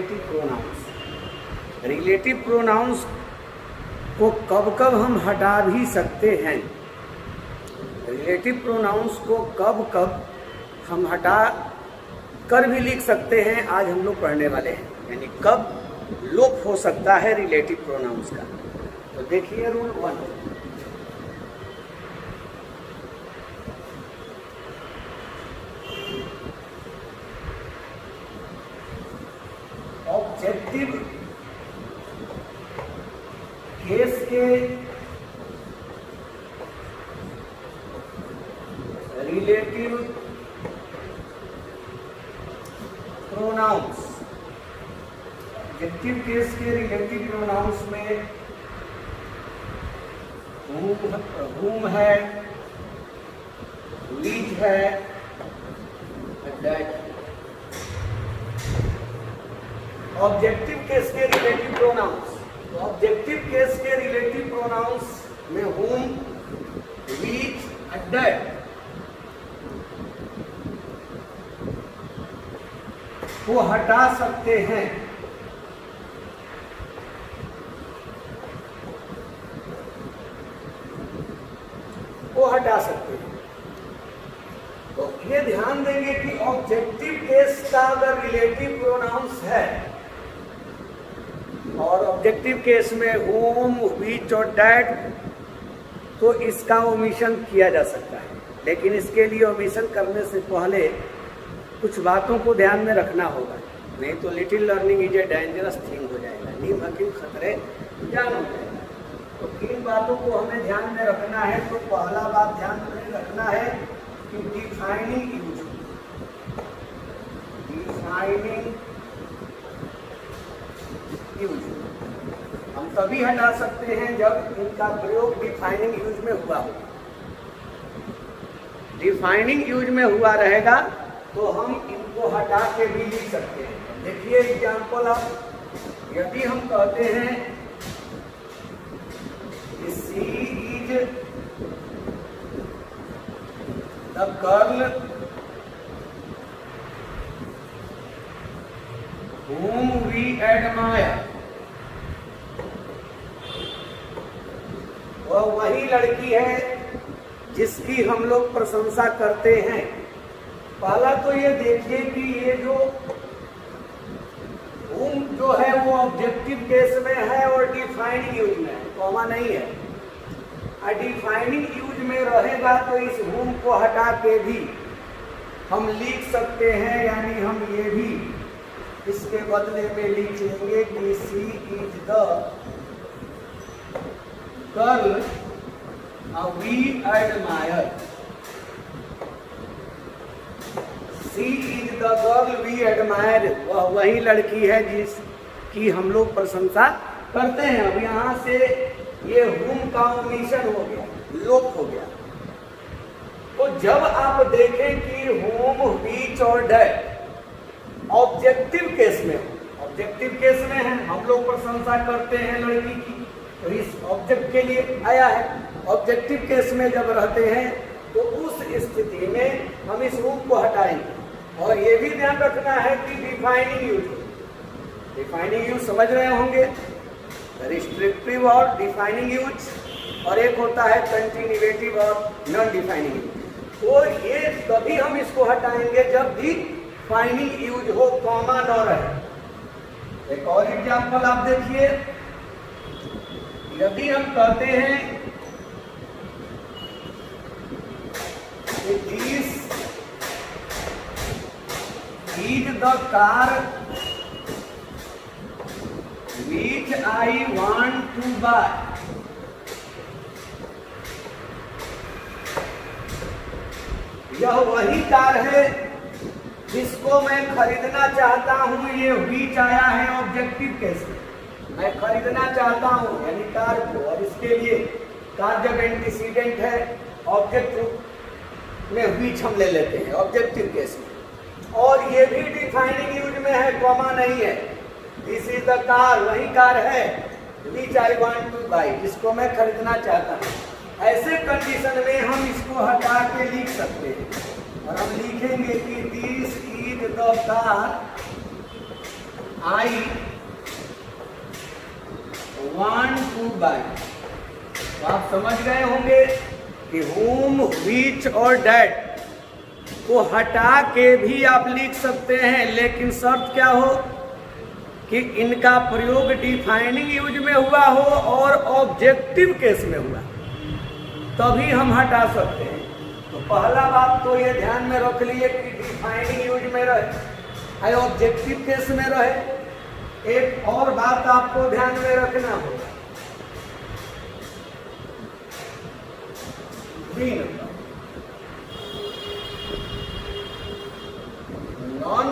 Relative pronouns. Relative pronouns को कब कब हम हटा भी सकते हैं, रिलेटिव प्रोनाउंस को कब कब हम हटा कर भी लिख सकते हैं, आज हम लोग पढ़ने वाले हैं। यानी कब लोप हो सकता है रिलेटिव प्रोनाउंस का। तो देखिए रूल 1, ऑब्जेक्टिव केस के रिलेटिव प्रोनाउंस, ऑब्जेक्टिव केस के रिलेटिव प्रोनाउंस में whom है, which है, that। ऑब्जेक्टिव केस के रिलेटिव प्रोनाउंस, ऑब्जेक्टिव केस के रिलेटिव प्रोनाउंस में whom, which, that को हटा सकते हैं। तो ये ध्यान देंगे कि ऑब्जेक्टिव केस का अगर रिलेटिव प्रोनाउंस है और ऑब्जेक्टिव केस में whom, which और that, तो इसका ओमिशन किया जा सकता है। लेकिन इसके लिए ओमिशन करने से पहले कुछ बातों को ध्यान में रखना होगा, नहीं तो little learning is a dangerous thing हो जाएगा, नीम हकीम खतरे जान हो जाएगा। तो किन बातों को हमें ध्यान में रखना है? तो पहला बात ध्यान में रखना है कि डिफाइनिंग यूज, डिफाइनिंग यूज हम तभी हटा सकते हैं जब इनका प्रयोग डिफाइनिंग यूज में हुआ हो। डिफाइनिंग यूज में हुआ रहेगा तो हम इनको हटा के भी लिख सकते हैं। देखिए एग्जाम्पल, आप यदि हम कहते हैं she is the girl whom we admire, वह वही लड़की है जिसकी हम लोग प्रशंसा करते हैं। पहला तो ये देखिए कि ये जो whom जो है वो ऑब्जेक्टिव केस में है और डिफाइनिंग यूज में है, कॉमा नहीं है। डिफाइनिंग यूज में रहेगा तो इस whom को हटा के भी हम लिख सकते हैं, यानी हम ये भी इसके बदले में लिख लेंगे कि she is the girl we admire. She is the girl we admire, वह वही लड़की है जिसकी हम लोग प्रशंसा करते हैं। अब यहाँ से ये whom का ओमिशन हो गया, लोप हो गया। तो जब आप देखें कि whom, which और that ऑब्जेक्टिव केस में हो, ऑब्जेक्टिव केस में है, हम लोग प्रशंसा करते हैं लड़की की, तो इस ऑब्जेक्ट के लिए आया है। ऑब्जेक्टिव केस में जब रहते हैं तो उस स्थिति में हम इस whom को हटाएंगे। और ये भी ध्यान रखना है कि डिफाइनिंग यूज, डिफाइनिंग यूज समझ रहे होंगे, रिस्ट्रिक्टिव और डिफाइनिंग यूज, और एक होता है कंटिन्यूएटिव और नॉन डिफाइनिंग यूज। तो ये तभी हम इसको हटाएंगे जब भी डिफाइनिंग यूज हो, कॉमा न रहे। एक और एग्जांपल आप देखिए, यदि हम कहते हैं कि this is the car which I want to buy, यह वही कार है जिसको मैं खरीदना चाहता हूं। ये which आया है ऑब्जेक्टिव केस में, मैं खरीदना चाहता हूं यानी कार को, और इसके लिए कार जब एंटीसीडेंट है ऑब्जेक्ट में which हम ले लेते हैं ऑब्जेक्टिव केस में। और ये भी डिफाइनिंग यूज में है, कॉमा नहीं है। दिस इज द कार, वही कार है which I want to buy, जिसको मैं खरीदना चाहता हूँ। ऐसे कंडीशन में हम इसको हटा के लिख सकते हैं और हम लिखेंगे कि this is the car I want to buy. आप समझ गए होंगे कि whom, which और that को हटा के भी आप लिख सकते हैं, लेकिन शर्त क्या हो कि इनका प्रयोग डिफाइनिंग यूज में हुआ हो और ऑब्जेक्टिव केस में हुआ, तभी हम हटा सकते हैं। तो पहला बात तो ये ध्यान में रख लिए कि डिफाइनिंग यूज में रहे, ऑब्जेक्टिव केस में रहे। एक और बात आपको ध्यान में रखना होगा, नॉन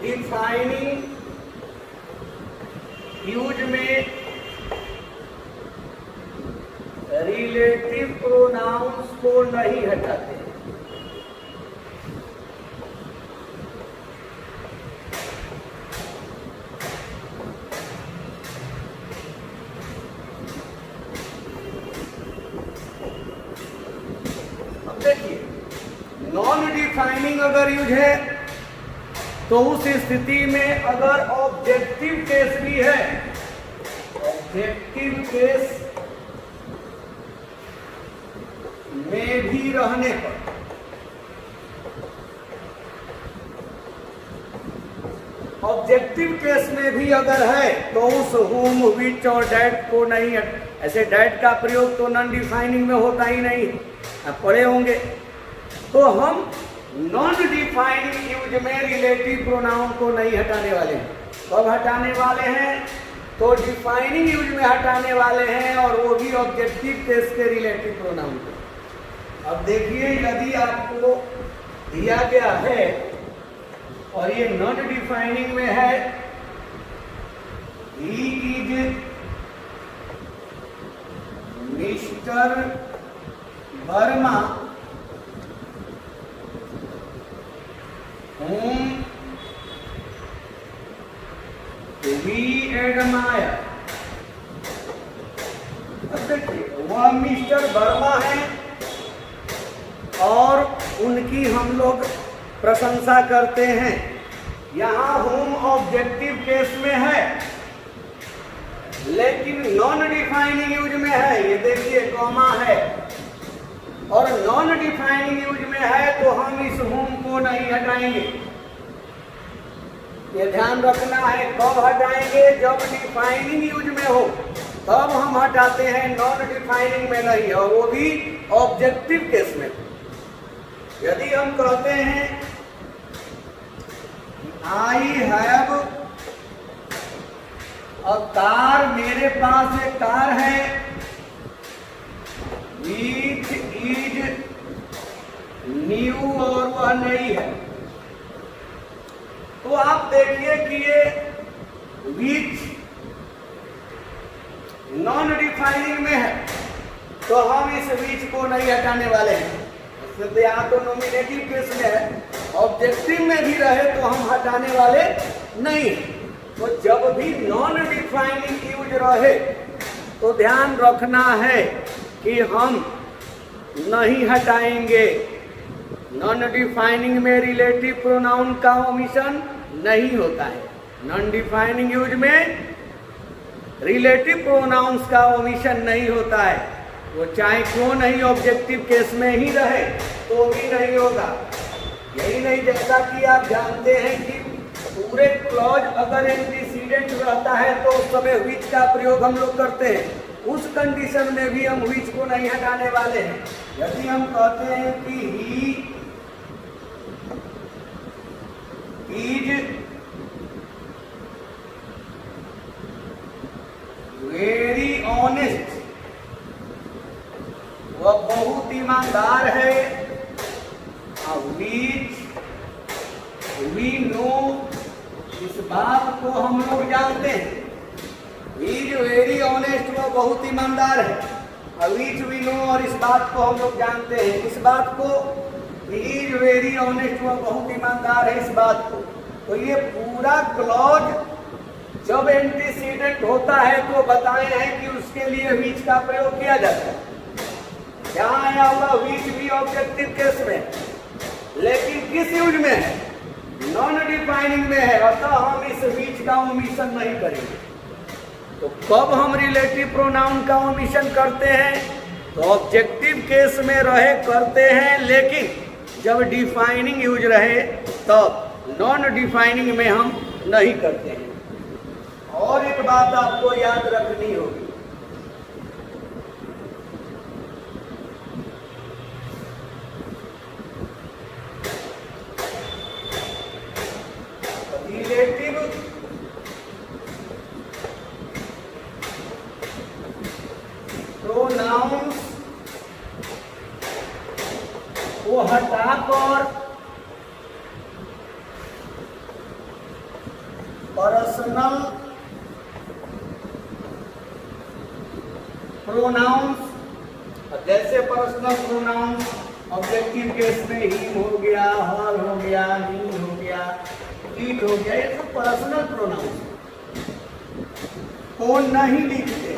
डिफाइनिंग यूज में रिलेटिव प्रोनाउंस को नहीं हटाते। अब देखिए, नॉन डिफाइनिंग अगर यूज है तो उस स्थिति में अगर ऑब्जेक्टिव केस भी है, ऑब्जेक्टिव केस में भी रहने पर ऑब्जेक्टिव केस में भी अगर है तो उस whom, which और that को नहीं, ऐसे that का प्रयोग तो नॉन डिफाइनिंग में होता ही नहीं, आप पढ़े होंगे। तो हम नॉन डिफाइनिंग यूज में रिलेटिव प्रोनाउन को नहीं हटाने वाले हैं। कब हटाने वाले हैं? तो डिफाइनिंग यूज में हटाने वाले हैं, और वो भी ऑब्जेक्टिव केस के रिलेटिव प्रोनाउन को। अब देखिए, यदि आपको दिया गया है और ये नॉन डिफाइनिंग में है, ही is Mr Verma whom we admire। अब देखिए, वह मिस्टर वर्मा है और उनकी हम लोग प्रशंसा करते हैं। यहाँ whom ऑब्जेक्टिव केस में है, लेकिन नॉन डिफाइनिंग यूज में है। ये देखिए, कॉमा है, और नॉन डिफाइनिंग यूज में है तो हम इस whom को नहीं हटाएंगे। ये ध्यान रखना है, कब हटाएंगे? जब डिफाइनिंग यूज में हो तब हम हटाते हैं, नॉन डिफाइनिंग mit नहीं, और वो भी ऑब्जेक्टिव केस में। यदि हम कहते हैं आई हैव अ कार, मेरे पास एक कार है, which is न्यू और वह नई है, तो आप देखिए कि ये which नॉन डिफाइनिंग में है, तो हम इस which को नहीं हटाने वाले हैं। तो यहाँ तो नॉमिनेटिव केस में है, ऑब्जेक्टिव में भी रहे तो हम हटाने वाले नहीं। तो जब भी नॉन डिफाइनिंग यूज रहे तो ध्यान रखना है कि हम नहीं हटाएंगे। नॉन डिफाइनिंग में रिलेटिव प्रोनाउन का ओमिशन नहीं होता है। नॉन डिफाइनिंग यूज में रिलेटिव प्रोनाउंस का ओमिशन नहीं होता है, वो चाहे क्यों नहीं ऑब्जेक्टिव केस में ही रहे तो भी नहीं होगा। यही नहीं, जैसा कि आप जानते हैं कि पूरे क्लॉज अगर एंटीसीडेंट रहता है तो उस समय व्हिच का प्रयोग हम लोग करते हैं, उस कंडीशन में भी हम व्हिच को नहीं हटाने वाले हैं। यदि हम कहते हैं कि ही इज वेरी ऑनेस्ट, वह बहुत ईमानदार है, वी नो, इस बात को हम लोग जानते हैं। इज वेरी ऑनेस्ट, वह बहुत ईमानदार है, विच वी नो, और इस बात को हम लोग जानते हैं। इस बात को, इज वेरी ऑनेस्ट, वह बहुत ईमानदार है, इस बात को। तो ये पूरा क्लॉज जब एंटीसीडेंट होता है तो बताए हैं कि उसके लिए विच का प्रयोग किया जाता है। यहाँ आया हुआ विच भी ऑब्जेक्टिव केस में, लेकिन किस यूज में है? नॉन डिफाइनिंग में है, अतः हम इस बीच का ओमिशन नहीं करेंगे। तो कब हम रिलेटिव प्रोनाउन का ओमिशन करते हैं? तो ऑब्जेक्टिव केस में रहे करते हैं, लेकिन जब डिफाइनिंग यूज रहे तब नॉन डिफाइनिंग में हम नहीं करते हैं। और एक बात आपको याद रखनी होगी, रिलेटिव प्रोनाउंस को हटाकर पर्सनल प्रोनाउंस, जैसे पर्सनल प्रोनाउंस ऑब्जेक्टिव केस में ही हो गया, हर हो गया, नी हो गया, ईट हो गया, ये सब पर्सनल प्रोनाउंस को नहीं लिखते,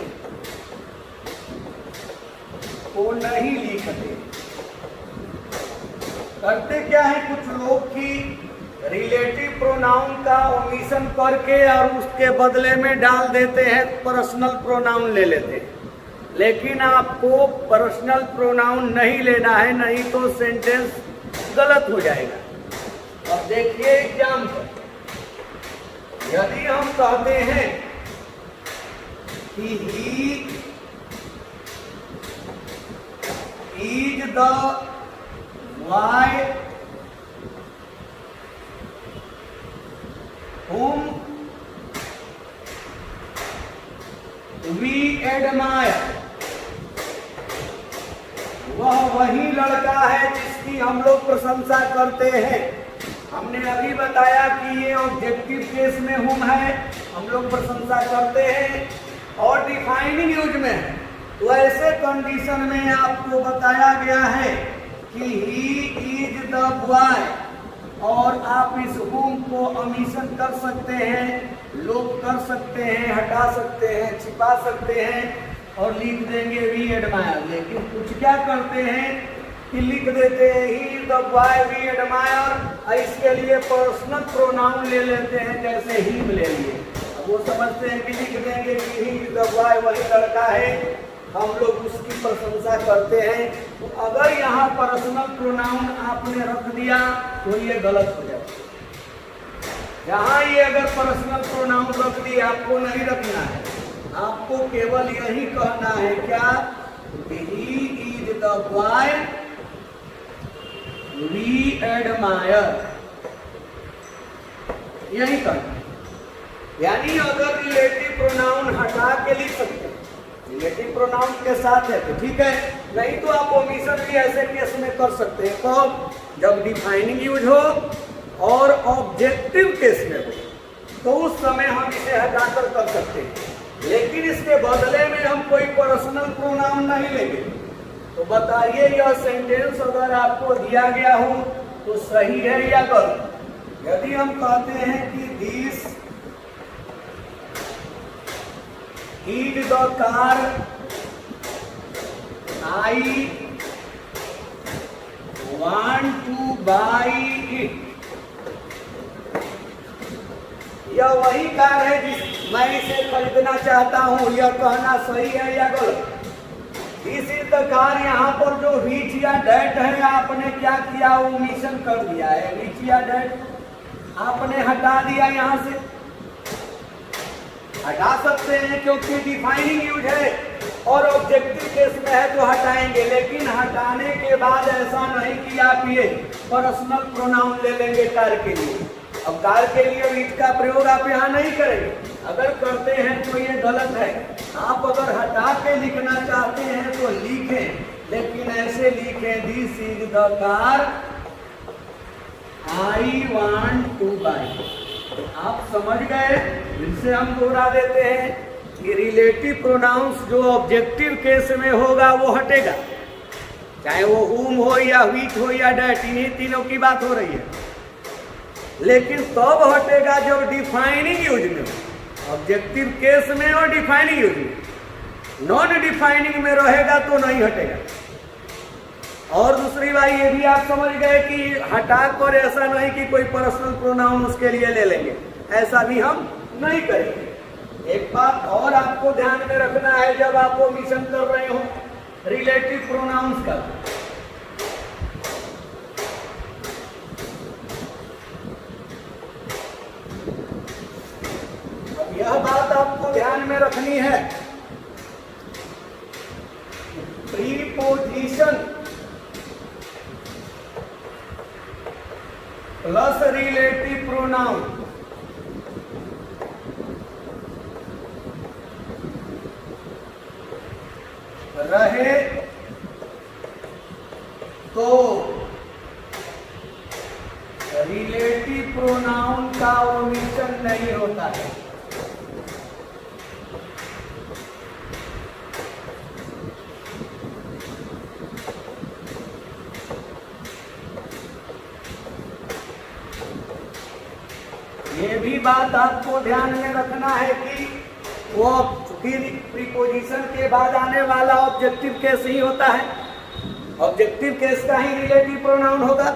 को नहीं लिखते। करते क्या है कुछ लोग की रिलेटिव प्रोनाउन का ओमिशन करके और उसके बदले में डाल देते हैं पर्सनल प्रोनाउन ले लेते हैं। लेकिन आपको पर्सनल प्रोनाउन नहीं लेना है, नहीं तो सेंटेंस गलत हो जाएगा। अब देखिए एग्जाम्पल, यदि हम कहते हैं कि ही is the wife whom we admire, वह वही लड़का है जिसकी हम लोग प्रशंसा करते हैं। हमने अभी बताया कि ये ऑब्जेक्टिव केस में हुम है, हम लोग प्रशंसा करते हैं, और डिफाइनिंग यूज में है। तो ऐसे कंडीशन में आपको बताया गया है कि ही इज द बॉय, और आप इस हुम को ओमिशन कर सकते हैं, लोप कर सकते हैं, हटा सकते हैं, छिपा सकते हैं और लिख देंगे वी एडमायर। लेकिन कुछ क्या करते हैं कि लिख देते हैं ही द बॉय वी एडमायर, इसके लिए पर्सनल प्रोनाउन ले लेते हैं, जैसे ही ले लिए। अब वो समझते हैं कि लिख देंगे कि ही द बॉय वही लड़का है, हम लोग उसकी प्रशंसा करते हैं। तो अगर यहाँ पर्सनल प्रोनाउन आपने रख दिया तो ये गलत हो जाएगा। जहाँ ये अगर पर्सनल प्रोनाउन रख दिया, आपको नहीं रखना है, आपको केवल यही कहना है क्या, he is the boy we admire, यही कहना है। यानी अगर रिलेटिव प्रोनाउन हटा के लिख सकते हैं, रिलेटिव प्रोनाउन के साथ है तो ठीक है, नहीं तो आप ओमिशन भी ऐसे केस में कर सकते हैं। कब? जब डिफाइनिंग यूज हो और ऑब्जेक्टिव केस में हो, तो उस समय हम इसे हटाकर कर सकते हैं। लेकिन इसके बदले में हम कोई पर्सनल प्रोनाउन नहीं लेंगे। तो बताइए यह सेंटेंस अगर आपको दिया गया हो तो सही है या गलत? यदि हम कहते हैं कि this is the car I want two by it, यह वही कार है जिस मैं इसे खरीदना चाहता हूं, यह कहना सही है या गलत? दिस इज द कार, यहाँ पर जो विच या डैट है आपने क्या किया, ओमिशन कर दिया है। विच या डैट आपने हटा दिया, यहाँ से हटा सकते हैं क्योंकि डिफाइनिंग यूज है और ऑब्जेक्टिव केस में है तो हटाएंगे। लेकिन हटाने के बाद ऐसा नहीं कि आप ये पर्सनल प्रोनाउन ले लेंगे कार के लिए। अब कार के लिए विच का प्रयोग आप यहाँ नहीं करेंगे, अगर करते हैं तो ये गलत है। आप अगर हटा के लिखना चाहते हैं तो लिखें, लेकिन ऐसे लिखें this is the car I want two by. आप समझ गए? इनसे हम दोहरा देते हैं कि रिलेटिव प्रोनाउंस जो ऑब्जेक्टिव केस में होगा वो हटेगा, चाहे वो हुम हो या व्हिच हो या डैट, इन्हीं तीनों की बात हो रही है। लेकिन तब हटेगा जब डिफाइनिंग यूज में हो, ऑब्जेक्टिव केस में और डिफाइनिंग यूज में। नॉन डिफाइनिंग में रहेगा तो नहीं हटेगा। और दूसरी बात ये भी आप समझ गए कि हटा कर ऐसा नहीं कि कोई पर्सनल प्रोनाउन उसके लिए ले लेंगे, ऐसा भी हम नहीं करेंगे। एक बात और आपको ध्यान में रखना है जब आप ओमिशन कर रहे हो रिलेटिव प्रोनाउंस का, अब यह बात आपको ध्यान में रखनी है, प्रीपोजिशन प्लस रिलेटिव प्रोनाउन रहे तो रिलेटिव प्रोनाउन का ओमिशन नहीं होता है। ये भी बात आपको ध्यान में रखना है कि वो फिर प्रीपोजिशन के बाद आने वाला ऑब्जेक्टिव केस ही होता है, ऑब्जेक्टिव केस का ही रिलेटिव प्रोनाउन होगा,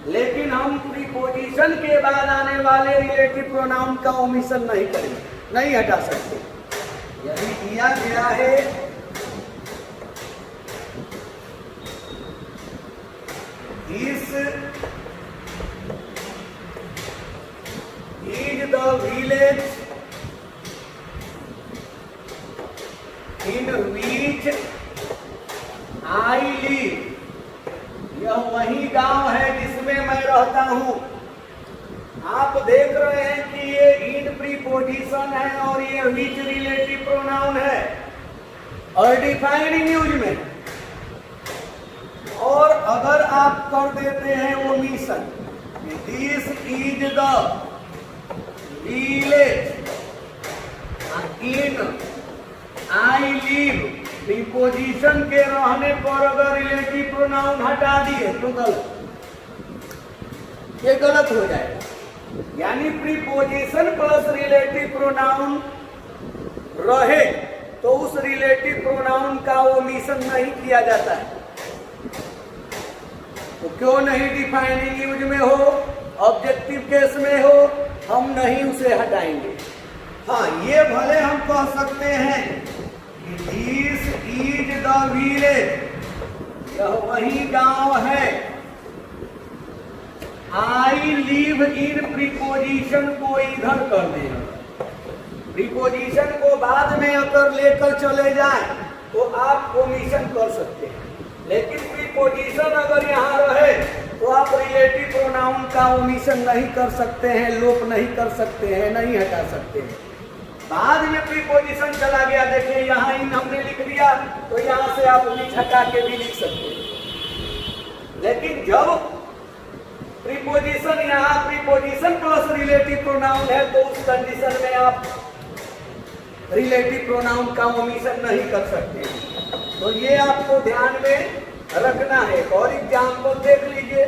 लेकिन हम प्रीपोजिशन के बाद आने वाले रिलेटिव प्रोनाउन का ओमिशन नहीं करेंगे, नहीं हटा सकते। यदि किया गया है इस is the village in which I live, यह वही गांव है जिसमें मैं रहता हूं। आप देख रहे हैं कि ये इन प्रीपोजिशन है और ये विच रिलेटिव प्रोनाउन है और डिफाइनिंग यूज में, और अगर आप कर देते हैं omission, this is the village in I live, preposition के रहने पर अगर रिलेटिव प्रोनाउन हटा दिए तो गलत, ये गलत हो जाएगा। यानी प्रीपोजिशन प्लस रिलेटिव प्रोनाउन रहे तो उस रिलेटिव प्रोनाउन का ओमिशन नहीं किया जाता है। तो क्यों नहीं, डिफाइनिंग यूज में हो, ऑब्जेक्टिव केस में हो, हम नहीं उसे हटाएंगे। हाँ, ये भले हम कह सकते हैं कि दिस इज द विलेज, यह वही गांव है, आई लिव इन, प्रीपोजिशन को इधर कर देना, प्रीपोजिशन को बाद में अगर लेकर चले जाए तो आप ओमिशन कर सकते हैं, लेकिन प्रीपोजिशन अगर यहाँ रहे तो आप रिलेटिव प्रोनाउन का ओमिशन नहीं कर सकते हैं, लोप नहीं कर सकते हैं, नहीं हटा सकते हैं। बाद में प्रीपोजिशन चला गया, देखिए यहाँ इन हमने लिख दिया तो यहाँ से आप विच हटा के भी लिख सकते हैं, लेकिन जब प्रीपोजिशन यहाँ प्रीपोजिशन प्लस रिलेटिव प्रोनाउन है तो उस कंडीशन में आप रिलेटिव प्रोनाउन का ओमिशन नहीं कर सकते। तो ये आपको ध्यान में रखना है। और एग्जाम्पल देख लीजिए,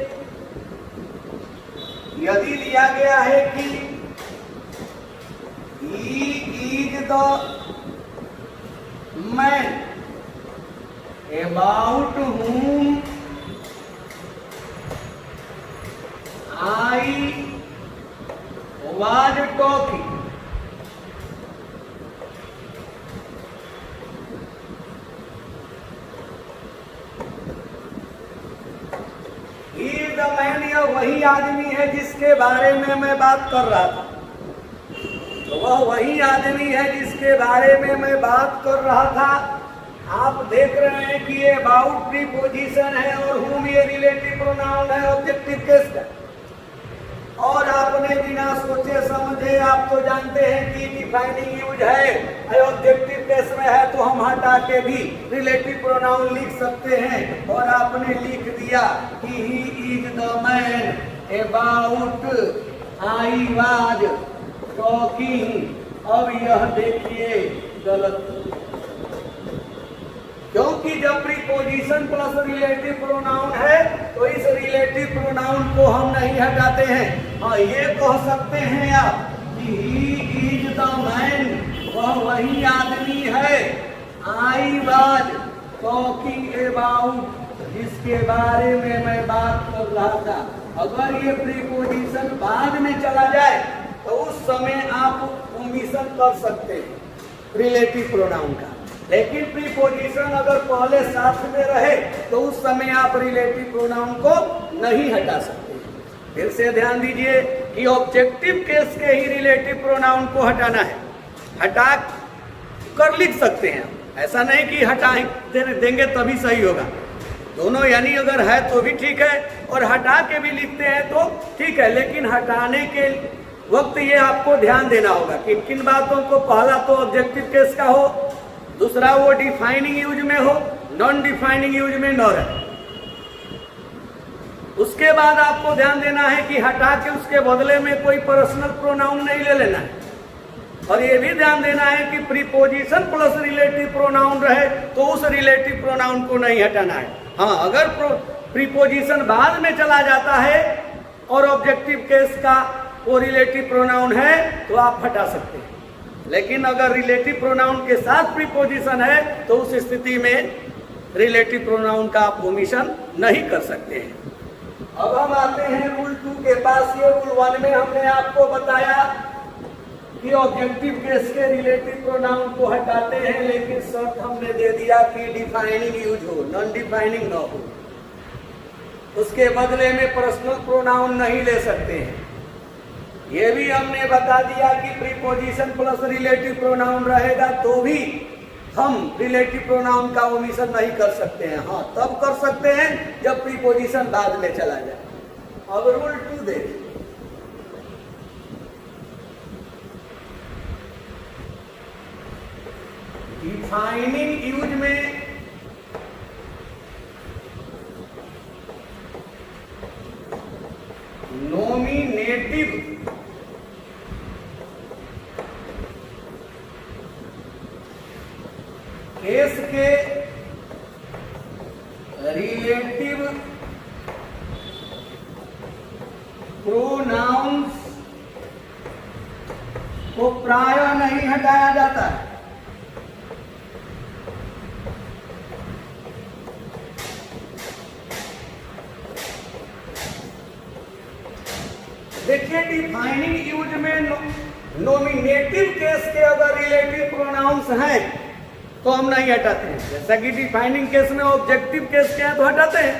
यदि लिया गया है कि he is the man about whom I was talking, the man, यह वही आदमी है जिसके बारे में मैं बात कर रहा था, तो वह वही आदमी है जिसके बारे में मैं बात कर रहा था। आप देख रहे हैं कि ये अबाउट प्रीपोजिशन है और whom ये रिलेटिव प्रोनाउन है ऑब्जेक्टिव केस का, और आपने बिना सोचे समझे, आप तो जानते हैं कि डिफाइनिंग यूज है, ऑब्जेक्टिव केस में है तो हम हटा के भी रिलेटिव प्रोनाउन लिख सकते हैं, और आपने लिख दिया कि ही is the man about I was talking. अब यह देखिए गलत, क्योंकि जब प्रीपोजिशन प्लस रिलेटिव प्रोनाउन है तो इस रिलेटिव प्रोनाउन को हम नहीं हटाते हैं। हाँ, ये कह सकते हैं आप कि ही इज द मैन, वह वही आदमी है, आई वाज टॉकिंग अबाउट जिसके बारे में मैं बात कर रहा था, अगर ये प्रीपोजिशन बाद में चला जाए तो उस समय आप ओमिशन कर सकते हैं रिलेटिव प्रोनाउन का। लेकिन प्रीपोजिशन अगर पहले साथ में रहे तो उस समय आप रिलेटिव प्रोनाउन को नहीं हटा सकते। फिर से ध्यान दीजिए कि ऑब्जेक्टिव केस के ही रिलेटिव प्रोनाउन को हटाना है। हटा कर लिख सकते हैं, ऐसा नहीं कि हटाएं देंगे तभी सही होगा। दोनों यानी अगर है तो भी ठीक है और हटा के भी लिखते हैं तो ठीक है, लेकिन हटाने के वक्त ये आपको ध्यान देना होगा कि किन बातों को, पहला तो ऑब्जेक्टिव केस का हो, दूसरा वो डिफाइनिंग यूज में हो, नॉन डिफाइनिंग यूज में न रहे। उसके बाद आपको ध्यान देना है कि हटा के उसके बदले में कोई पर्सनल प्रोनाउन नहीं ले लेना है। और ये भी ध्यान देना है कि प्रीपोजिशन प्लस रिलेटिव प्रोनाउन रहे तो उस रिलेटिव प्रोनाउन को नहीं हटाना है। हाँ, अगर प्रीपोजिशन बाद में चला जाता है और ऑब्जेक्टिव केस का वो रिलेटिव प्रोनाउन है तो आप हटा सकते हैं, लेकिन अगर रिलेटिव प्रोनाउन के साथ प्रीपोजिशन है तो उस स्थिति में रिलेटिव प्रोनाउन का आप ओमिशन नहीं कर सकते हैं। अब हम आते हैं रूल 2 के पास। ये रूल 1 में हमने आपको बताया कि ऑब्जेक्टिव केस के रिलेटिव प्रोनाउन को हटाते हैं, लेकिन शर्त हमने दे दिया कि डिफाइनिंग यूज हो, नॉन डिफाइनिंग न हो। उसके बदले में पर्सनल प्रोनाउन नहीं ले सकते हैं। ये भी हमने बता दिया कि प्रीपोजिशन प्लस रिलेटिव प्रोनाउन रहेगा तो भी हम रिलेटिव प्रोनाउन का ओमिशन नहीं कर सकते हैं। हाँ, तब कर सकते हैं जब प्रीपोजिशन बाद में चला जाए। अब रूल 2 देखिए। डिफाइनिंग यूज में नॉमिनेटिव केस के रिलेटिव प्रोनाउंस को प्रायः नहीं हटाया जाता है। देखिए, डिफाइनिंग यूज में नॉमिनेटिव केस के अगर रिलेटिव प्रोनाउंस हैं तो हम नहीं हटाते हैं। जैसा कि डिफाइनिंग केस में ऑब्जेक्टिव केस के हैं तो हटाते हैं,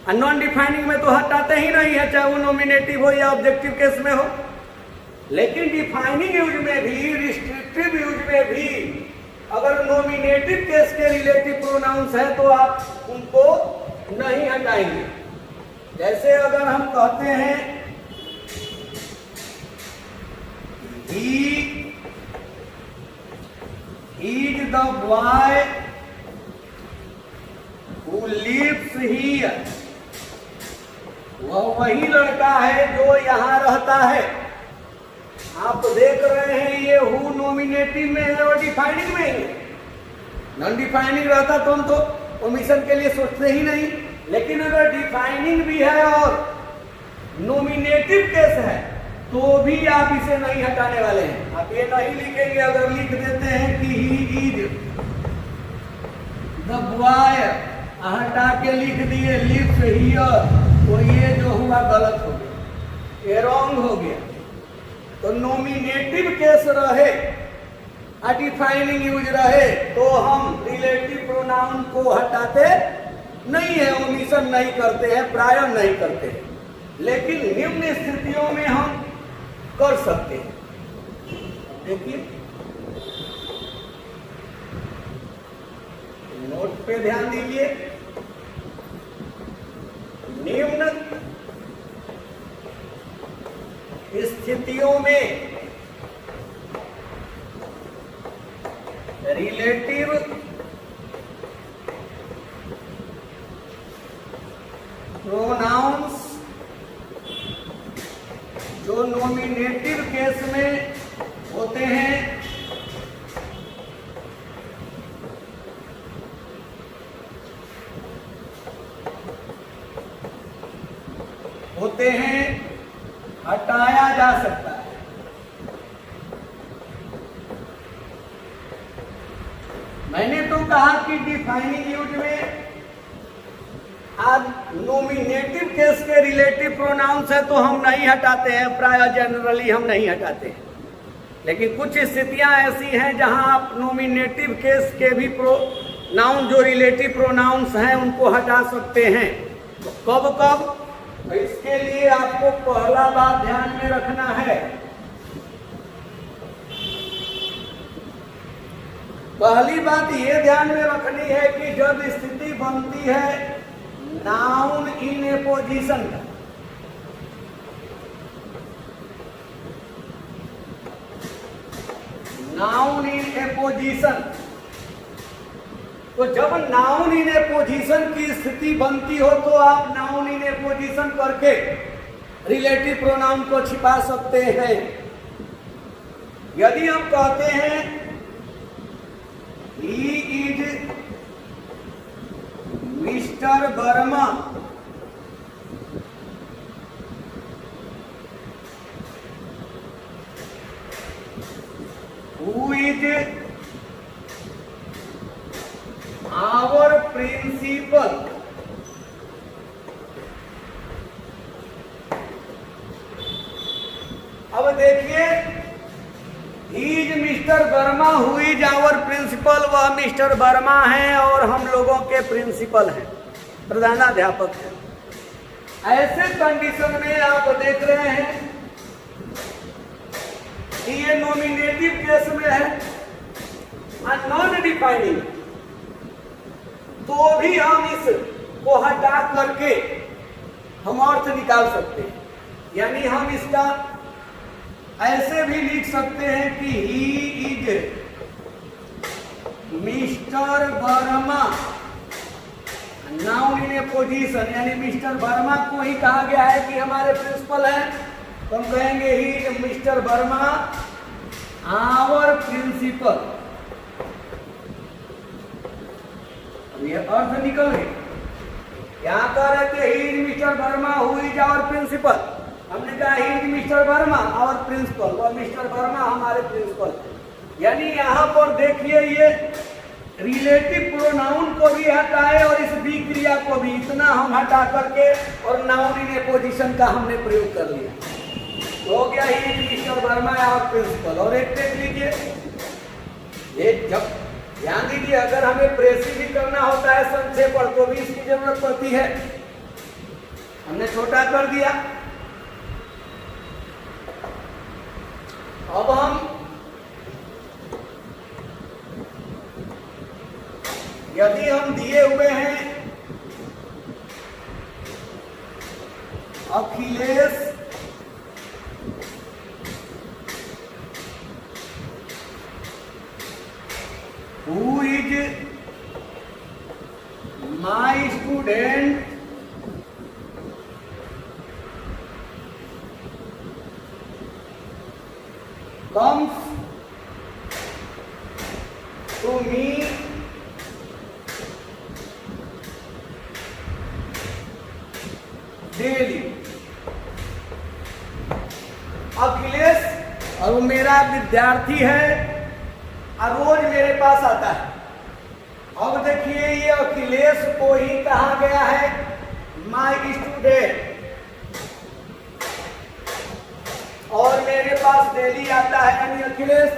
और नॉन डिफाइनिंग में तो हटाते ही नहीं है, चाहे वो नॉमिनेटिव हो या ऑब्जेक्टिव केस में हो। लेकिन डिफाइनिंग यूज में भी, रिस्ट्रिक्टिव यूज में भी अगर नॉमिनेटिव केस के रिलेटिव प्रोनाउंस है तो आप उनको नहीं हटाएंगे। जैसे अगर हम कहते हैं he is the boy who lives here, वह वही लड़का है जो यहाँ रहता है। आप देख रहे हैं ये हु नॉमिनेटिव में है और डिफाइनिंग में है। नॉन डिफाइनिंग रहता तो हम तो ओमिशन के लिए सोचते ही नहीं, लेकिन अगर डिफाइनिंग भी है और नॉमिनेटिव केस है तो भी आप इसे नहीं हटाने वाले हैं। आप ये नहीं लिखेंगे, अगर लिख देते हैं कि ही इज द बॉय, हटा के लिख दिए लिव्स हियर, तो ये जो हुआ गलत हो गया, ये रॉन्ग हो गया। तो नॉमिनेटिव केस रहे, डिफाइनिंग यूज रहे तो हम रिलेटिव प्रोनाउन को हटाते नहीं है, ओमिशन नहीं करते हैं, प्रायः नहीं करते हैं। लेकिन निम्न स्थितियों में हम कर सकते हैं। देखिए, नोट पे ध्यान दीजिए। निम्न स्थितियों में रिलेटिव प्रोनाउंस जो नॉमिनेटिव केस में होते हैं हटाया जा सकता है। मैंने तो कहा कि डिफाइनिंग यूज में आज नॉमिनेटिव केस के रिलेटिव प्रोनाउंस है तो हम नहीं हटाते हैं, प्राय जनरली हम नहीं हटाते हैं। लेकिन कुछ स्थितियां ऐसी हैं जहां आप नॉमिनेटिव केस के भी प्रोनाउन जो रिलेटिव प्रोनाउंस हैं उनको हटा सकते हैं। तो कब कब? तो इसके लिए आपको पहला बात ध्यान में रखना है, पहली बात ये ध्यान में रखनी है कि जब स्थिति बनती है नाउन इन ए पोजीशन का, नाउन इन ए पोजीशन, तो जब नाउन इन ए पोजीशन की स्थिति बनती हो तो आप नाउन इन ए पोजीशन करके रिलेटिव प्रोनाउन को छिपा सकते हैं। यदि हम कहते हैं He is Mr Verma, who is our principal, अब देखिए he is Mr Verma, who is our principal, वह मिस्टर वर्मा हैं और हम लोगों के प्रिंसिपल हैं, प्रधानाध्यापक हैं। ऐसे कंडीशन में आप देख रहे हैं कि ये नॉमिनेटिव केस में है और नॉन डिफाइनिंग, तो भी हम इस को हटा करके हम अर्थ निकाल सकते हैं। यानी हम इसका ऐसे भी लिख सकते हैं कि ही is Mr Verma, noun in A position, यानी मिस्टर वर्मा को ही कहा गया है कि हमारे प्रिंसिपल हैं, तो हम कहेंगे he is Mr Verma our principal. अब ये अर्थ निकल गए। यहाँ कह रहे थे he is Mr Verma who is our principal, हमने कहा he is Mr Verma our principal, वह मिस्टर वर्मा हमारे प्रिंसिपल। यानी यहाँ पर देखिए ये रिलेटिव प्रोनाउन को भी हटाए और इस बी क्रिया को भी, इतना हम हटा करके और नाउन इन ए पोजीशन का हमने प्रयोग कर लिया, तो हो गया he is Mr Verma our principal. और एक देख लीजिए, एक जब ध्यान दीजिए अगर हमें प्रेसी भी करना होता है संक्षेपण तो भी इसकी जरूरत पड़ती है, हमने छोटा कर दिया। अब हम यदि हम दिए हुए हैं Akhilesh who is my student comes to me daily। Akhilesh और वो मेरा विद्यार्थी है और रोज मेरे पास आता है। अब देखिए ये अखिलेश को ही कहा गया है माई स्टूडेंट, और मेरे पास डेली आता है यानी अखिलेश,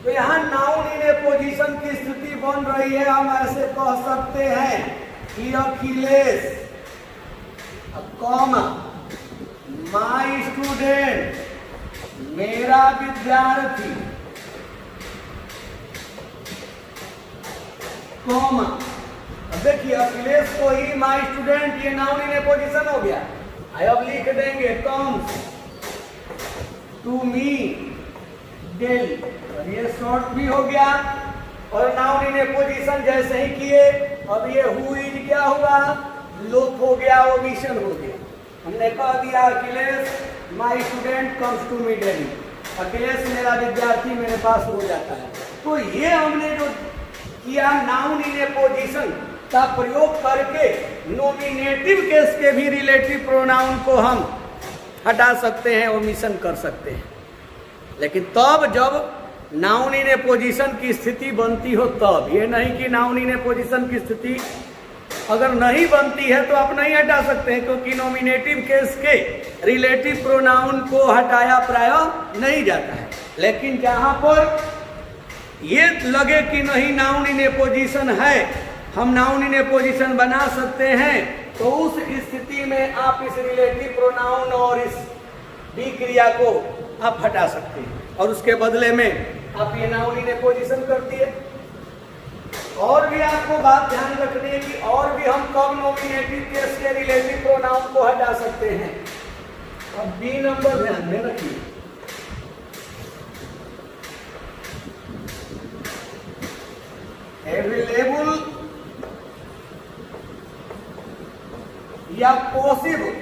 तो यहाँ नाउन इन ए पोजीशन की स्थिति बन रही है। हम ऐसे कह सकते हैं कि अखिलेश कॉमा माई स्टूडेंट, मेरा विद्यार्थी, कॉमा, अब देखिए अखिलेश को ही माई स्टूडेंट, ये नाउन इन ए पोजीशन हो गया। अब लिख देंगे कम्स टू मी डेली, और ये शॉर्ट भी हो गया और नाउन इन ए पोजीशन जैसे ही किए अब ये हु इज क्या हुआ, लोप हो गया, ओमिशन हो गया। हमने कह दिया Akhilesh my student comes to me daily, Akhilesh मेरा विद्यार्थी मेरे पास हो जाता है। तो ये हमने जो किया नाउन इन ए पोजीशन का प्रयोग करके नॉमिनेटिव केस के भी रिलेटिव प्रोनाउन को हम हटा सकते हैं, ओमिशन कर सकते हैं। लेकिन तब जब नाउन इन ए पोजीशन की स्थिति बनती हो तब, ये नहीं कि नाउन इन ए पोजीशन की स्थिति अगर नहीं बनती है तो आप नहीं हटा सकते हैं, क्योंकि नॉमिनेटिव केस के रिलेटिव प्रोनाउन को हटाया प्राय नहीं जाता है। लेकिन जहां पर ये लगे कि नहीं नाउन इन ए पोजीशन है, हम नाउन इन ए पोजीशन बना सकते हैं, तो उस स्थिति में आप इस रिलेटिव प्रोनाउन और इस बी क्रिया को आप हटा सकते हैं और उसके बदले में आप ये नाउन इन ए पोजीशन कर दिए। और भी आपको बात ध्यान रखनी है कि और भी हम कब नॉमिनेटिव केस के रिलेटिव प्रोनाउन को हटा सकते हैं। अब बी नंबर ध्यान में रखिए, अवेलेबल या पॉसिबल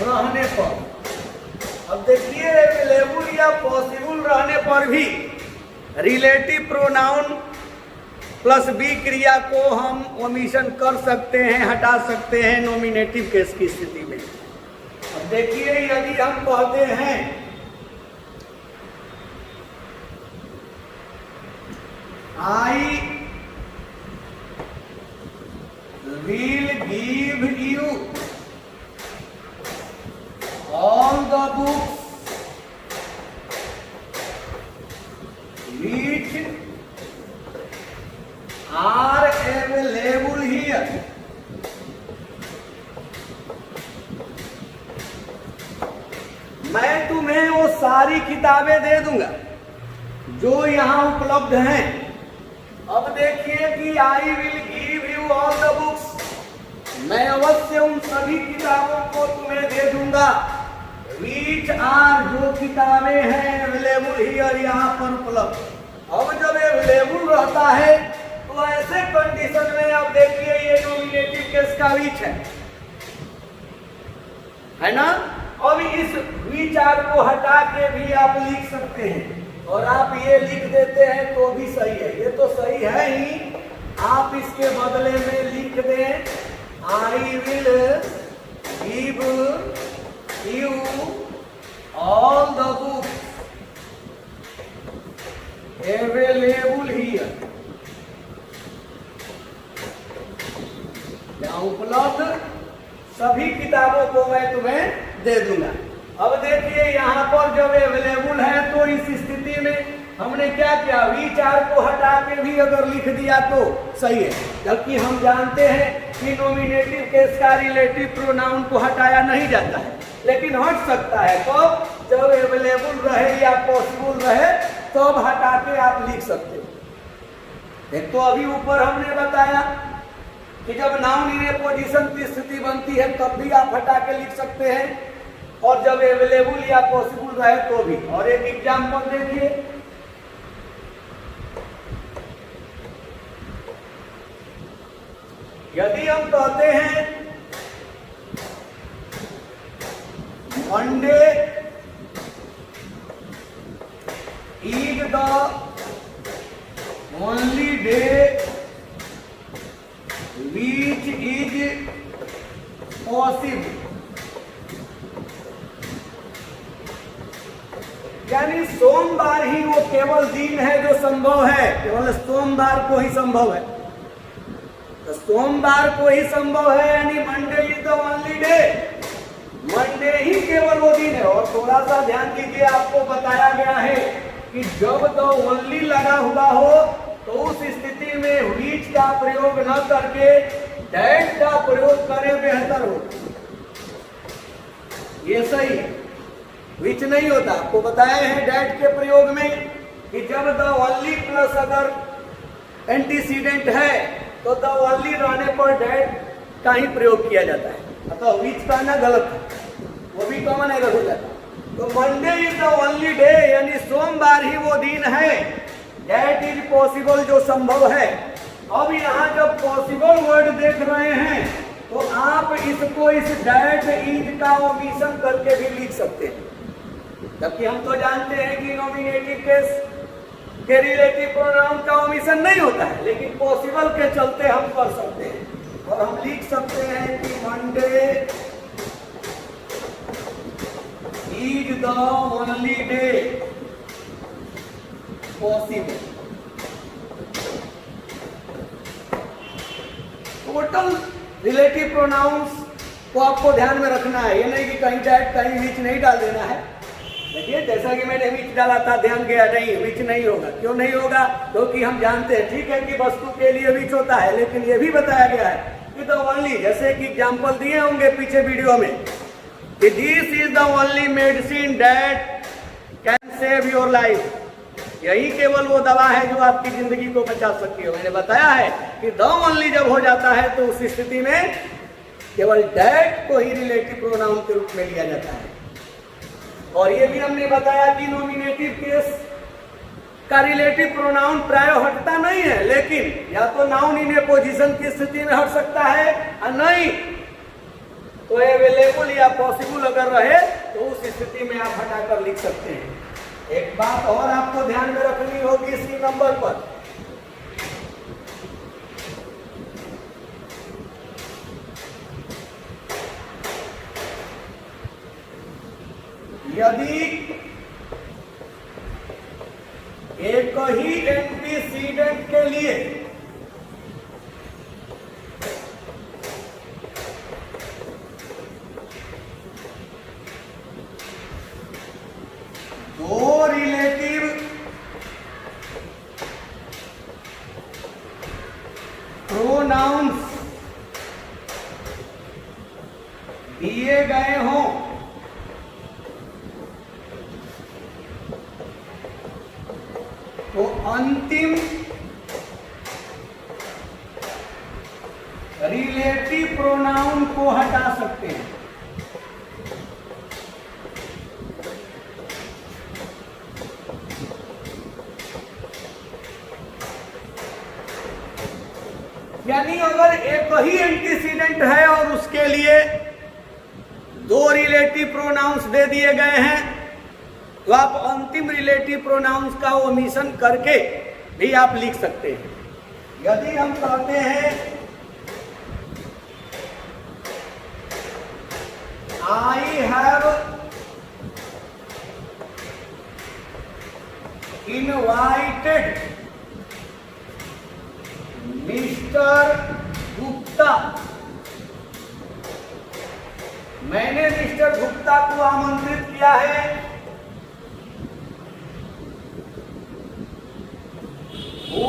रहने पर, अब देखिए अवेलेबल या पॉसिबल रहने पर भी रिलेटिव प्रोनाउन प्लस बी क्रिया को हम ओमिशन कर सकते हैं, हटा सकते हैं नॉमिनेटिव केस की स्थिति में। अब देखिए यदि हम कहते हैं I will give you all the books which are available here, मैं तुम्हें वो सारी किताबें दे दूंगा जो यहाँ उपलब्ध हैं। अब देखिए कि I will give you all the books, मैं अवश्य उन सभी किताबों को तुम्हें दे दूंगा। Which are जो किताबें हैं अवेलेबल हियर, यहाँ पर उपलब्ध। अब जब अवेलेबल रहता है तो ऐसे कंडीशन में आप देखिए ये नॉमिनेटिव केस का which है ना। अब इस which are को हटा के भी आप लिख सकते हैं और आप ये लिख देते हैं तो भी सही है, ये तो सही है ही। आप इसके बदले में लिख दें I will give you all the books available here, यहाँ उपलब्ध सभी किताबों को मैं तुम्हें दे दूंगा। अब देखिए यहाँ पर जब अवेलेबल है तो इस स्थिति में हमने क्या किया, which are को हटा के भी अगर लिख दिया तो सही है, जबकि हम जानते हैं कि नॉमिनेटिव केस का रिलेटिव प्रोनाउन को हटाया नहीं जाता है, लेकिन हट सकता है। तो जब अवेलेबल रहे या पॉसिबल रहे तब तो हटा के आप लिख सकते हो। एक तो अभी ऊपर हमने बताया कि जब नाउन इन ए पोजीशन की स्थिति बनती है तब भी आप हटा के लिख सकते हैं, और जब अवेलेबल या पॉसिबल रहे तो भी। और एक एग्जाम्पल देखिए, यदि हम कहते हैं Monday is the only day which is possible, यानी सोमवार ही वो केवल दिन है जो संभव है, केवल सोमवार को ही संभव है। तो सोमवार को ही संभव है, यानी Monday is the only day, Monday ही केवल वो दिन है। और थोड़ा सा ध्यान दीजिए, आपको बताया गया है कि जब द ओनली लगा हुआ हो तो उस स्थिति में व्हिच का प्रयोग न करके दैट का प्रयोग करें बेहतर हो। ये सही है, व्हिच नहीं होता। आपको बताया है दैट के प्रयोग में कि जब द ओनली प्लस अगर एंटीसीडेंट है तो द ओनली रहने पर दैट का ही प्रयोग किया जाता है, अतः व्हिच कहना गलत है, वो भी कॉमन एरर हो जाता है। तो Monday is the only day, यानी सोमवार ही वो दिन है, दैट इज पॉसिबल जो संभव है। अब यहाँ जब पॉसिबल वर्ड देख रहे हैं तो आप इसको इस दैट इज का ओमिशन करके भी लिख सकते हैं, जबकि हम तो जानते हैं कि नॉमिनेटिव केस के रिलेटिव प्रोनाउन का ओमिशन नहीं होता है, लेकिन पॉसिबल के चलते हम कर सकते हैं और हम लिख सकते हैं कि Monday is the only day possible. Total relative pronouns को आपको ध्यान में रखना है। ये नहीं कि कहीं डैट कहीं विच नहीं डाल देना है। देखिए जैसा कि मैंने विच डाला था, ध्यान गया नहीं, विच नहीं होगा। क्यों नहीं होगा? क्योंकि हम जानते हैं, ठीक है कि वस्तु के लिए विच होता है, लेकिन ये भी बताया गया है कि द ओनली, जैसे कि एग्जाम्पल दिए होंगे पीछे वीडियो में, कि this is the only medicine that can save your life. यही केवल वो दवा है जो आपकी जिंदगी को बचा सकती है। मैंने बताया है कि द ओनली जब हो जाता है तो उस स्थिति में केवल दैट को ही रिलेटिव प्रोनाउन के रूप में लिया जाता है। और ये भी हमने बताया कि नॉमिनेटिव केस का रिलेटिव प्रोनाउन प्राय हटता नहीं है, लेकिन या तो नाउन इन ए पोजीशन की स्थिति में हट सकता है, और नहीं तो अवेलेबल या पॉसिबल अगर रहे तो उस स्थिति में आप हटाकर लिख सकते हैं। एक बात और आपको ध्यान में रखनी होगी इसी नंबर पर, यदि एक ही एंटीसीडेंट के लिए दो रिलेटिव प्रोनाउंस दिए गए हों तो अंतिम रिलेटिव प्रोनाउन को हटा सकते हैं। यानी अगर एक ही एंटीसीडेंट है और उसके लिए दो रिलेटिव प्रोनाउंस दे दिए गए हैं, तो आप अंतिम रिलेटिव प्रोनाउंस का ओमिशन करके भी आप लिख सकते हैं। यदि हम कहते हैं आई हैव इनवाइटेड मिस्टर गुप्ता, मैंने मिस्टर गुप्ता को आमंत्रित किया है, who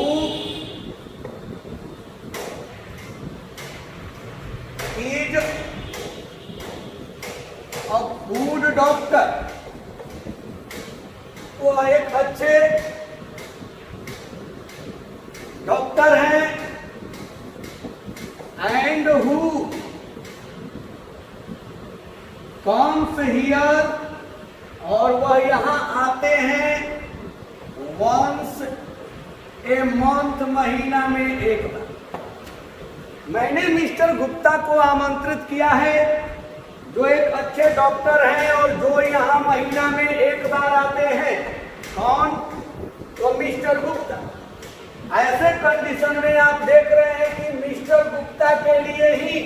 is a good doctor, वो एक अच्छे डॉक्टर हैं, and who comes here, और वह यहाँ आते हैं once ए मंथ, महीना में एक बार। मैंने मिस्टर गुप्ता को आमंत्रित किया है जो एक अच्छे डॉक्टर हैं और जो यहाँ महीना में एक बार आते हैं। कौन? तो मिस्टर गुप्ता। ऐसे कंडीशन में आप देख रहे हैं कि मिस्टर गुप्ता के लिए ही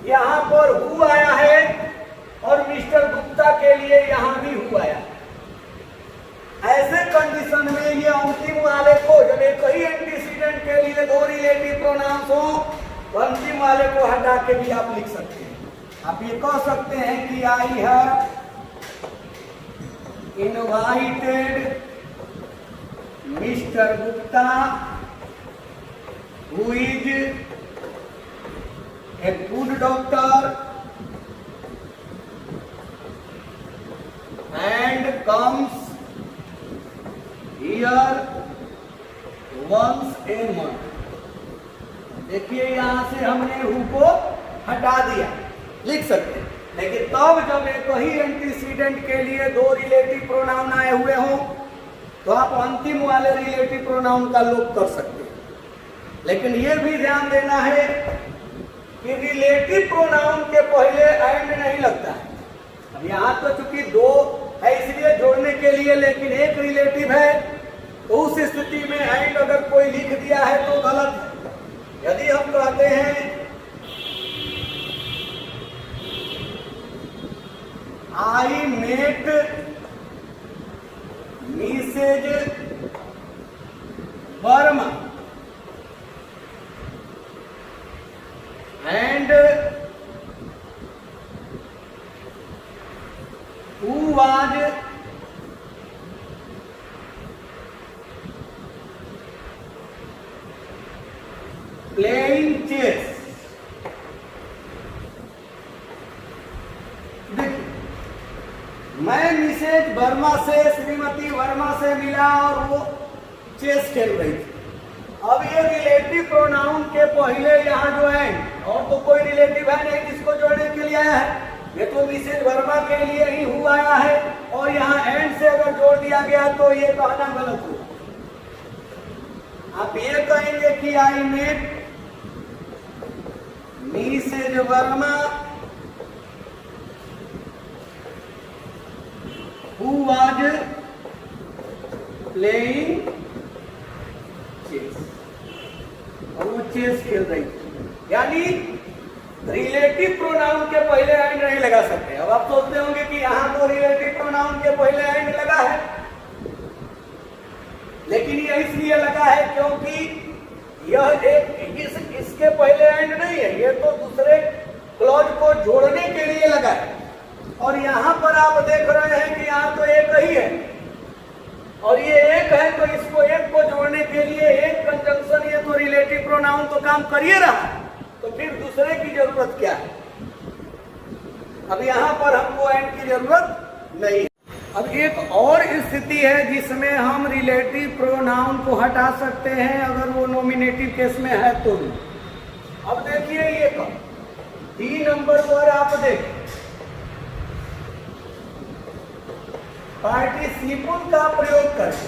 यहाँ पर हु आया है और मिस्टर गुप्ता के लिए यहाँ भी हु आया। ऐसे कंडीशन में ये अंतिम वाले को, जब एक ही एंटीसीडेंट के लिए दो रिलेटिव प्रोनाउंस हो, तो अंतिम वाले को हटा के भी आप लिख सकते हैं। आप ये कह सकते हैं कि I have invited Mr Gupta who is a good doctor and comes here once a month. देखिए यहां से हमने हु को हटा दिया, लिख सकते हैं। लेकिन तब जब एक ही एंटीसीडेंट के लिए दो रिलेटिव प्रोनाउन आए हुए हों तो आप अंतिम वाले रिलेटिव प्रोनाउन का लोप कर सकते हैं। लेकिन यह भी ध्यान देना है कि रिलेटिव प्रोनाउन के पहले एंड नहीं लगता है। अब यहाँ तो चूंकि दो है इसलिए जोड़ने के लिए, लेकिन एक रिलेटिव है तो उस स्थिति में एंड अगर कोई लिख दिया है तो गलत है। यदि हम कहते हैं I met Mrs Verma, and who was playing chess। देखिए, मैं मिसेज वर्मा से, श्रीमती वर्मा से मिला और वो चेस खेल रही थी। अब ये रिलेटिव प्रोनाउन के पहले यहाँ जो है, और तो कोई रिलेटिव है नहीं जिसको जोड़ने के लिए आया है, ये तो मिसेज वर्मा के लिए ही हुआ आया है, और यहाँ एंड से अगर जोड़ दिया गया तो ये कहना गलत हो। आप ये कहेंगे कि I met Mrs Verma who was playing chess, और वो चेस खेल रही थी। यानी रिलेटिव प्रोनाउन के पहले एंड नहीं लगा सकते। अब आप सोचते होंगे कि यहाँ तो रिलेटिव प्रोनाउन के पहले एंड लगा है, लेकिन ये इसलिए लगा है क्योंकि यह एक इसके पहले एंड नहीं है, ये तो दूसरे क्लॉज को जोड़ने के लिए लगा है। और यहाँ पर आप देख रहे हैं कि यहाँ तो एक ही है और ये एक है, तो इसको एक को जोड़ने के लिए एक कंजंक्शन, ये तो रिलेटिव प्रोनाउन तो काम कर ही रहा है, तो फिर दूसरे की जरूरत क्या है। अब यहाँ पर हमको एंड की जरूरत नहीं। अब एक और स्थिति है जिसमें हम रिलेटिव प्रोनाउन को हटा सकते हैं अगर वो नॉमिनेटिव केस में है तो। अब देखिए ये 3 नंबर पर आप देखिए पार्टिसिपल का प्रयोग करके,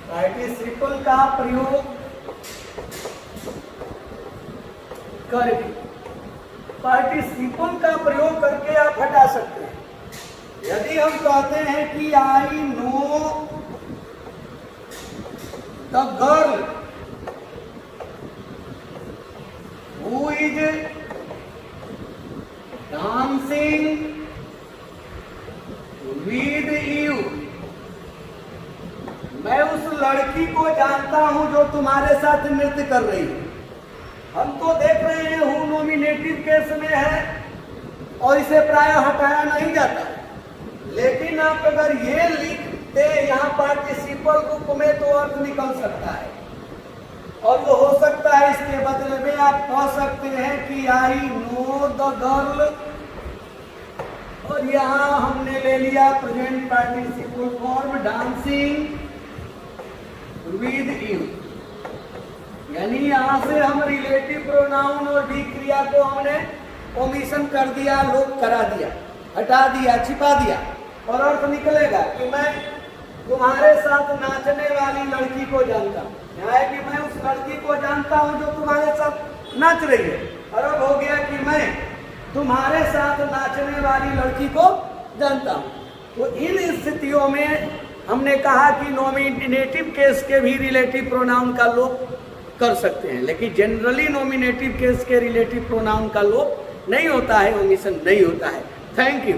पार्टिसिपल का प्रयोग करके, पार्टिसिपल का प्रयोग करके आप हटा सकते हैं। यदि हम कहते हैं कि I know the girl who is dancing with you, मैं उस लड़की को जानता हूं जो तुम्हारे साथ नृत्य कर रही है। हम तो देख रहे हैं हु नॉमिनेटिव केस में है और इसे प्रायः हटाया नहीं जाता, लेकिन आप अगर ये लिखते यहाँ पार्टिसिपल रूप में तो अर्थ निकल सकता है, और वो हो सकता है इसके बदले में आप कह सकते हैं कि आई नो द गर्ल, और यहाँ हमने ले लिया present participle form dancing with you. यानी यहाँ से हम रिलेटिव प्रोनाउन और भी क्रिया को हमने ओमिशन कर दिया, लोप करा दिया, हटा दिया, छिपा दिया, और अर्थ निकलेगा कि मैं तुम्हारे साथ नाचने वाली लड़की को जानता हूँ। यहाँ है कि मैं उस लड़की को जानता हूँ जो तुम्हारे साथ नाच रही है, और अब हो गया कि मैं तुम्हारे साथ नाचने वाली लड़की को जानता हूँ। तो इन स्थितियों में हमने कहा कि नॉमिनेटिव केस के भी रिलेटिव प्रोनाउन का लोप कर सकते हैं, लेकिन जनरली नॉमिनेटिव केस के रिलेटिव प्रोनाउन का लोप नहीं होता है, ओमिशन नहीं होता है। Thank you.